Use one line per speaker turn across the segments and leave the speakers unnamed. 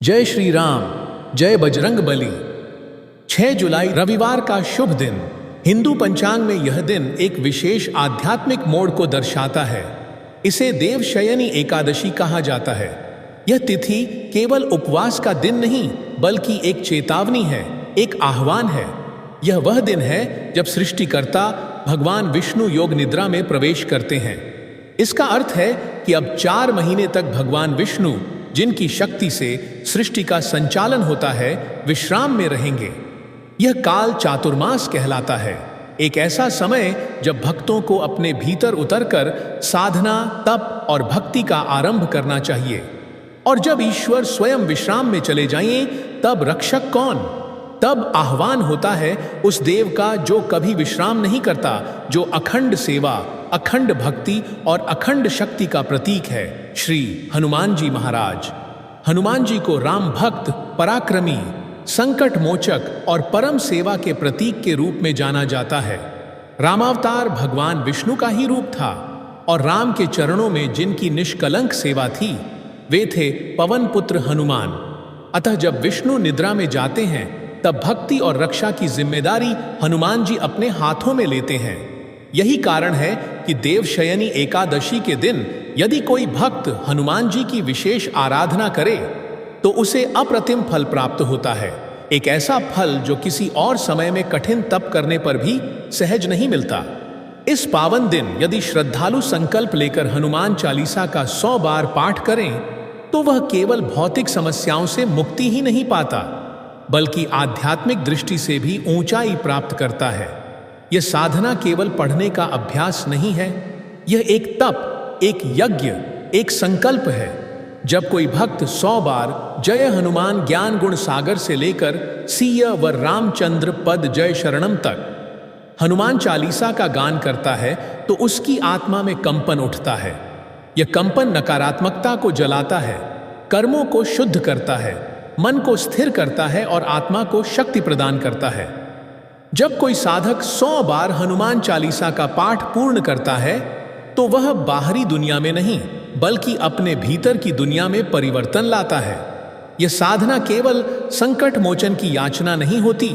जय श्री राम, जय बजरंग बली। 6 जुलाई रविवार का शुभ दिन। हिंदू पंचांग में यह दिन एक विशेष आध्यात्मिक मोड़ को दर्शाता है। इसे देवशयनी एकादशी कहा जाता है। यह तिथि केवल उपवास का दिन नहीं बल्कि एक चेतावनी है, एक आह्वान है। यह वह दिन है जब सृष्टिकर्ता भगवान विष्णु योग निद्रा में प्रवेश करते हैं। इसका अर्थ है कि अब 4 महीने तक भगवान विष्णु, जिनकी शक्ति से सृष्टि का संचालन होता है, विश्राम में रहेंगे। यह काल चातुर्मास कहलाता है, एक ऐसा समय जब भक्तों को अपने भीतर उतरकर साधना, तप और भक्ति का आरंभ करना चाहिए। और जब ईश्वर स्वयं विश्राम में चले जाएं, तब रक्षक कौन? तब आह्वान होता है उस देव का जो कभी विश्राम नहीं करता, जो अखंड सेवा, अखंड भक्ति और अखंड शक्ति का प्रतीक है, श्री हनुमान जी महाराज। हनुमान जी को राम भक्त, पराक्रमी, संकट मोचक और परम सेवा के प्रतीक के रूप में जाना जाता है। रामावतार भगवान विष्णु का ही रूप था और राम के चरणों में जिनकी निष्कलंक सेवा थी, वे थे पवन पुत्र हनुमान। अतः जब विष्णु निद्रा में जाते हैं, तब भक्ति और रक्षा की जिम्मेदारी हनुमान जी अपने हाथों में लेते हैं। यही कारण है कि देवशयनी एकादशी के दिन यदि कोई भक्त हनुमान जी की विशेष आराधना करे तो उसे अप्रतिम फल प्राप्त होता है। एक ऐसा फल जो किसी और समय में कठिन तप करने पर भी सहज नहीं मिलता। इस पावन दिन यदि श्रद्धालु संकल्प लेकर हनुमान चालीसा का 100 बार पाठ करें तो वह केवल भौतिक समस्याओं से मुक्ति ही नहीं पाता बल्कि आध्यात्मिक दृष्टि से भी ऊंचाई प्राप्त करता है। यह साधना केवल पढ़ने का अभ्यास नहीं है, यह एक तप, एक यज्ञ, एक संकल्प है। जब कोई भक्त 100 बार जय हनुमान ज्ञान गुण सागर से लेकर सीय व रामचंद्र पद जय शरणम तक हनुमान चालीसा का गान करता है तो उसकी आत्मा में कंपन उठता है। यह कंपन नकारात्मकता को जलाता है, कर्मों को शुद्ध करता है, मन को स्थिर करता है और आत्मा को शक्ति प्रदान करता है। जब कोई साधक 100 बार हनुमान चालीसा का पाठ पूर्ण करता है तो वह बाहरी दुनिया में नहीं बल्कि अपने भीतर की दुनिया में परिवर्तन लाता है। यह साधना केवल संकट मोचन की याचना नहीं होती,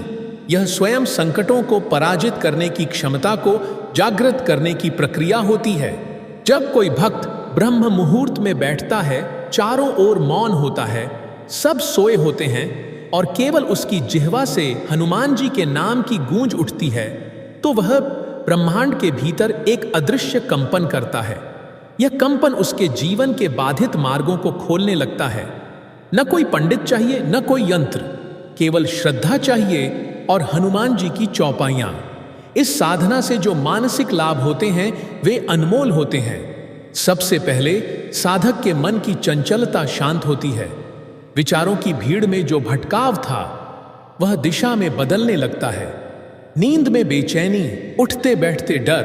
यह स्वयं संकटों को पराजित करने की क्षमता को जागृत करने की प्रक्रिया होती है। जब कोई भक्त ब्रह्म मुहूर्त में बैठता है, चारों ओर मौन होता है, सब सोए होते हैं और केवल उसकी जिह्वा से हनुमान जी के नाम की गूंज उठती है, तो वह ब्रह्मांड के भीतर एक अदृश्य कंपन करता है। यह कंपन उसके जीवन के बाधित मार्गों को खोलने लगता है। न कोई पंडित चाहिए, न कोई यंत्र, केवल श्रद्धा चाहिए और हनुमान जी की चौपाइयां। इस साधना से जो मानसिक लाभ होते हैं वे अनमोल होते हैं। सबसे पहले साधक के मन की चंचलता शांत होती है। विचारों की भीड़ में जो भटकाव था वह दिशा में बदलने लगता है। नींद में बेचैनी, उठते बैठते डर,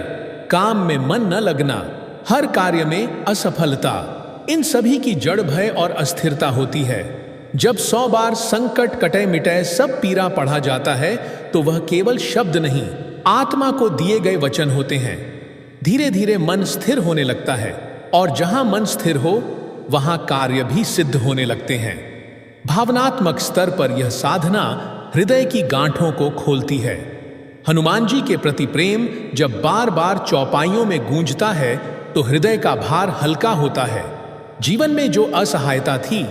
काम में मन न लगना, हर कार्य में असफलता, इन सभी की जड़ भय और अस्थिरता होती है। जब 100 बार संकट कटे मिटे सब पीरा पढ़ा जाता है तो वह केवल शब्द नहीं, आत्मा को दिए गए वचन होते हैं। धीरे धीरे मन स्थिर होने लगता है और जहां मन स्थिर हो वहां कार्य भी सिद्ध होने लगते हैं। भावनात्मक स्तर पर यह साधना हृदय की गांठों को खोलती है। हनुमान जी के प्रति प्रेम जब बार बार चौपाइयों में गूंजता है तो हृदय का भार हल्का होता है। जीवन में जो असहायता थी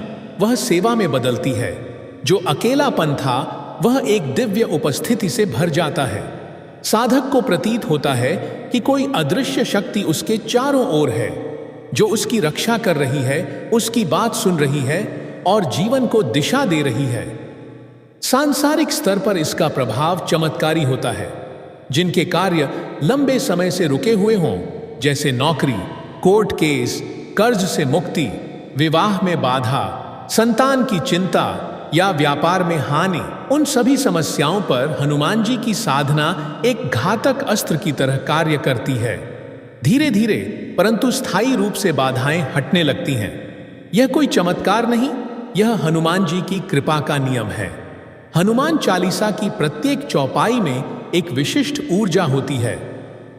वह सेवा में बदलती है, जो अकेलापन था वह एक दिव्य उपस्थिति से भर जाता है। साधक को प्रतीत होता है कि कोई अदृश्य शक्ति उसके चारों ओर है, जो उसकी रक्षा कर रही है, उसकी बात सुन रही है और जीवन को दिशा दे रही है। सांसारिक स्तर पर इसका प्रभाव चमत्कारी होता है। जिनके कार्य लंबे समय से रुके हुए हों, जैसे नौकरी, कोर्ट केस, कर्ज से मुक्ति, विवाह में बाधा, संतान की चिंता या व्यापार में हानि, उन सभी समस्याओं पर हनुमान जी की साधना एक घातक अस्त्र की तरह कार्य करती है। धीरे धीरे परंतु स्थायी रूप से बाधाएं हटने लगती हैं। यह कोई चमत्कार नहीं, यह हनुमान जी की कृपा का नियम है। हनुमान चालीसा की प्रत्येक चौपाई में एक विशिष्ट ऊर्जा होती है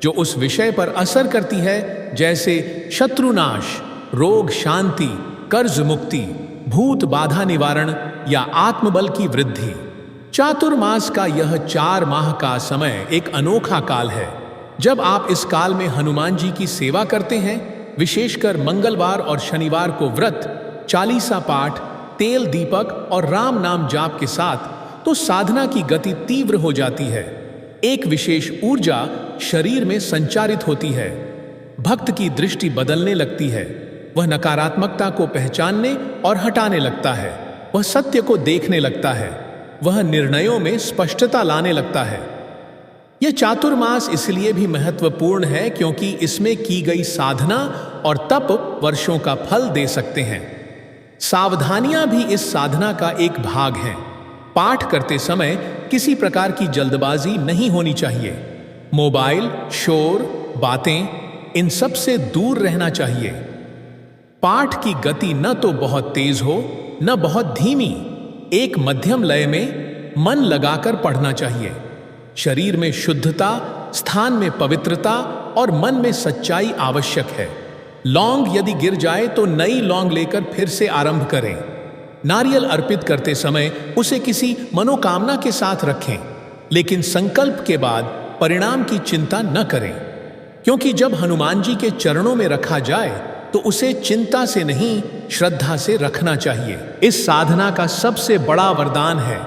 जो उस विषय पर असर करती है, जैसे शत्रुनाश, रोग शांति, कर्ज मुक्ति, भूत बाधा निवारण या आत्मबल की वृद्धि। चातुर्मास का यह 4 माह का समय एक अनोखा काल है। जब आप इस काल में हनुमान जी की सेवा करते हैं, विशेषकर मंगलवार और शनिवार को व्रत, चालीसा पाठ, तेल दीपक और राम नाम जाप के साथ, तो साधना की गति तीव्र हो जाती है। एक विशेष ऊर्जा शरीर में संचारित होती है। भक्त की दृष्टि बदलने लगती है। वह नकारात्मकता को पहचानने और हटाने लगता है। वह सत्य को देखने लगता है। वह निर्णयों में स्पष्टता लाने लगता है। यह चातुर्मास इसलिए भी महत्वपूर्ण है क्योंकि इसमें की गई साधना और तप वर्षों का फल दे सकते हैं। सावधानियां भी इस साधना का एक भाग हैं। पाठ करते समय किसी प्रकार की जल्दबाजी नहीं होनी चाहिए। मोबाइल, शोर, बातें, इन सब से दूर रहना चाहिए। पाठ की गति न तो बहुत तेज हो, न बहुत धीमी। एक मध्यम लय में मन लगाकर पढ़ना चाहिए। शरीर में शुद्धता, स्थान में पवित्रता और मन में सच्चाई आवश्यक है। लौंग यदि गिर जाए तो नई लौंग लेकर फिर से आरंभ करें। नारियल अर्पित करते समय उसे किसी मनोकामना के साथ रखें, लेकिन संकल्प के बाद परिणाम की चिंता न करें, क्योंकि जब हनुमान जी के चरणों में रखा जाए तो उसे चिंता से नहीं, श्रद्धा से रखना चाहिए। इस साधना का सबसे बड़ा वरदान है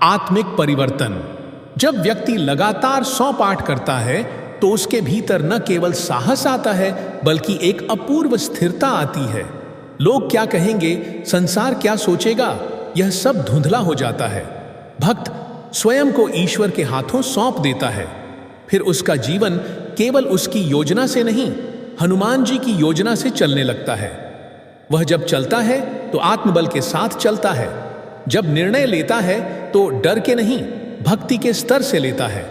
आत्मिक परिवर्तन। जब व्यक्ति लगातार 100 पाठ करता है तो उसके भीतर न केवल साहस आता है, बल्कि एक अपूर्व स्थिरता आती है। लोग क्या कहेंगे, संसार क्या सोचेगा, यह सब धुंधला हो जाता है। भक्त स्वयं को ईश्वर के हाथों सौंप देता है। फिर उसका जीवन केवल उसकी योजना से नहीं, हनुमान जी की योजना से चलने लगता है। वह जब चलता है तो आत्मबल के साथ चलता है। जब निर्णय लेता है तो डर के नहीं, भक्ति के स्तर से लेता है।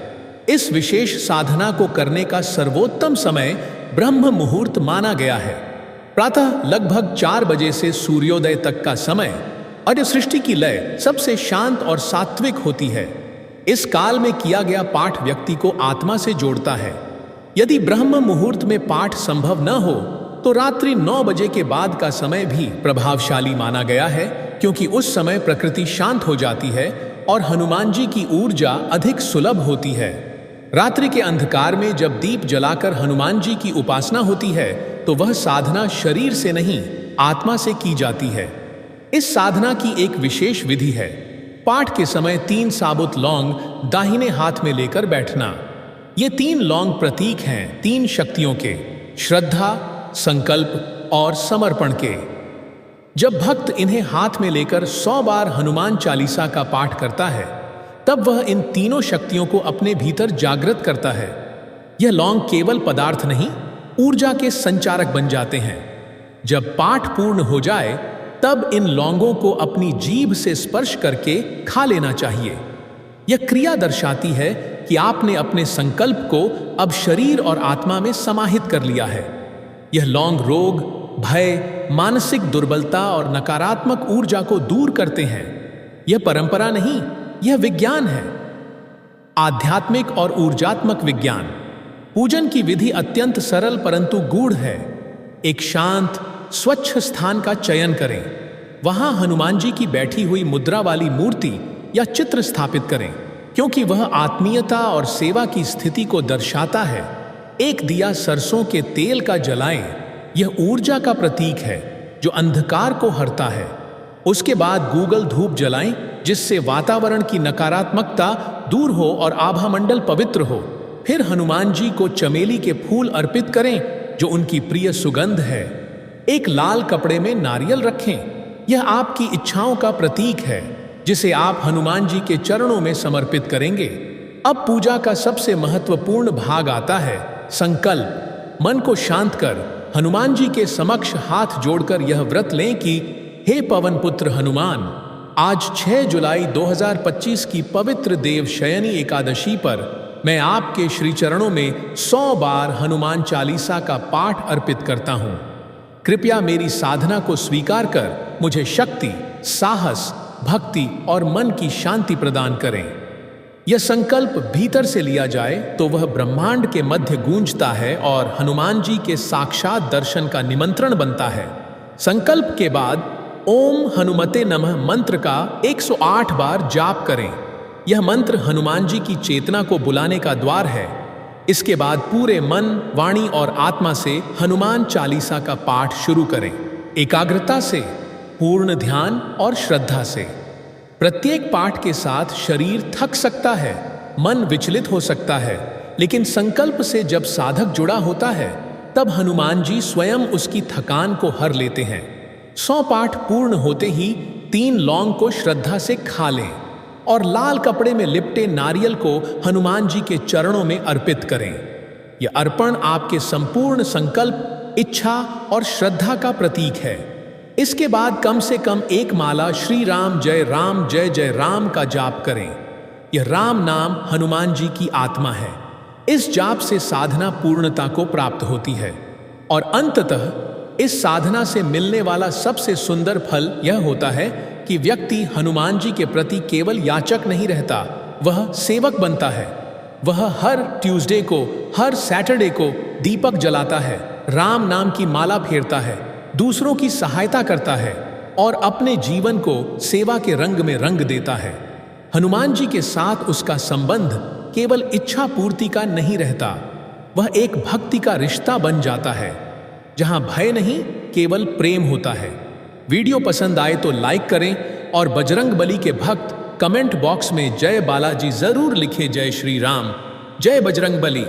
इस विशेष साधना को करने का सर्वोत्तम समय ब्रह्म मुहूर्त माना गया है। प्रातः लगभग 4 बजे से सूर्योदय तक का समय और सृष्टि की लय सबसे शांत और सात्विक होती है। इस काल में किया गया पाठ व्यक्ति को आत्मा से जोड़ता है। यदि ब्रह्म मुहूर्त में पाठ संभव न हो तो रात्रि 9 बजे के बाद का समय भी प्रभावशाली माना गया है, क्योंकि उस समय प्रकृति शांत हो जाती है और हनुमान जी की ऊर्जा अधिक सुलभ होती है। रात्रि के अंधकार में जब दीप जलाकर हनुमान जी की उपासना होती है तो वह साधना शरीर से नहीं, आत्मा से की जाती है। इस साधना की एक विशेष विधि है। पाठ के समय 3 साबुत लौंग दाहिने हाथ में लेकर बैठना। ये 3 लौंग प्रतीक हैं 3 शक्तियों के, श्रद्धा, संकल्प और समर्पण के। जब भक्त इन्हें हाथ में लेकर 100 बार हनुमान चालीसा का पाठ करता है, तब वह इन तीनों शक्तियों को अपने भीतर जागृत करता है। यह लौंग केवल पदार्थ नहीं, ऊर्जा के संचारक बन जाते हैं। जब पाठ पूर्ण हो जाए तब इन लौंगों को अपनी जीभ से स्पर्श करके खा लेना चाहिए। यह क्रिया दर्शाती है कि आपने अपने संकल्प को अब शरीर और आत्मा में समाहित कर लिया है। यह लौंग रोग, भय, मानसिक दुर्बलता और नकारात्मक ऊर्जा को दूर करते हैं। यह परंपरा नहीं, यह विज्ञान है, आध्यात्मिक और ऊर्जात्मक विज्ञान। पूजन की विधि अत्यंत सरल परंतु गूढ़ है। एक शांत, स्वच्छ स्थान का चयन करें। वहां हनुमान जी की बैठी हुई मुद्रा वाली मूर्ति या चित्र स्थापित करें, क्योंकि वह आत्मीयता और सेवा की स्थिति को दर्शाता है। एक दिया सरसों के तेल का जलाएं। यह ऊर्जा का प्रतीक है जो अंधकार को हरता है। उसके बाद गूगल धूप जलाएं, जिससे वातावरण की नकारात्मकता दूर हो और आभा मंडल पवित्र हो। फिर हनुमान जी को चमेली के फूल अर्पित करें, जो उनकी प्रिय सुगंध है। एक लाल कपड़े में नारियल रखें। यह आपकी इच्छाओं का प्रतीक है, जिसे आप हनुमान जी के चरणों में समर्पित करेंगे। अब पूजा का सबसे महत्वपूर्ण भाग आता है, संकल्प। मन को शांत कर हनुमान जी के समक्ष हाथ जोड़कर यह व्रत लें कि हे पवन पुत्र हनुमान, आज 6 जुलाई 2025 की पवित्र देव शयनी एकादशी पर मैं आपके श्री चरणों में 100 बार हनुमान चालीसा का पाठ अर्पित करता हूं। कृपया मेरी साधना को स्वीकार कर मुझे शक्ति, साहस, भक्ति और मन की शांति प्रदान करें। यह संकल्प भीतर से लिया जाए तो वह ब्रह्मांड के मध्य गूंजता है और हनुमान जी के साक्षात दर्शन का निमंत्रण बनता है। संकल्प के बाद ओम हनुमते नमः मंत्र का 108 बार जाप करें। यह मंत्र हनुमान जी की चेतना को बुलाने का द्वार है। इसके बाद पूरे मन, वाणी और आत्मा से हनुमान चालीसा का पाठ शुरू करें, एकाग्रता से, पूर्ण ध्यान और श्रद्धा से। प्रत्येक पाठ के साथ शरीर थक सकता है, मन विचलित हो सकता है, लेकिन संकल्प से जब साधक जुड़ा होता है तब हनुमान जी स्वयं उसकी थकान को हर लेते हैं। 100 पाठ पूर्ण होते ही 3 लौंग को श्रद्धा से खा लें और लाल कपड़े में लिपटे नारियल को हनुमान जी के चरणों में अर्पित करें। यह अर्पण आपके संपूर्ण संकल्प, इच्छा और श्रद्धा का प्रतीक है। इसके बाद कम से कम एक माला श्री राम जय जय राम का जाप करें। यह राम नाम हनुमान जी की आत्मा है। इस जाप से साधना पूर्णता को प्राप्त होती है और अंततः इस साधना से मिलने वाला सबसे सुंदर फल यह होता है कि व्यक्ति हनुमान जी के प्रति केवल याचक नहीं रहता, वह सेवक बनता है। वह हर ट्यूसडे को, हर सैटरडे को दीपक जलाता है, राम नाम की माला फेरता है, दूसरों की सहायता करता है और अपने जीवन को सेवा के रंग में रंग देता है। हनुमान जी के साथ उसका संबंध केवल इच्छा पूर्ति का नहीं रहता, वह एक भक्ति का रिश्ता बन जाता है, जहां भय नहीं केवल प्रेम होता है। वीडियो पसंद आए तो लाइक करें और बजरंग बली के भक्त कमेंट बॉक्स में जय बालाजी जरूर लिखें। जय श्री राम, जय बजरंग बली।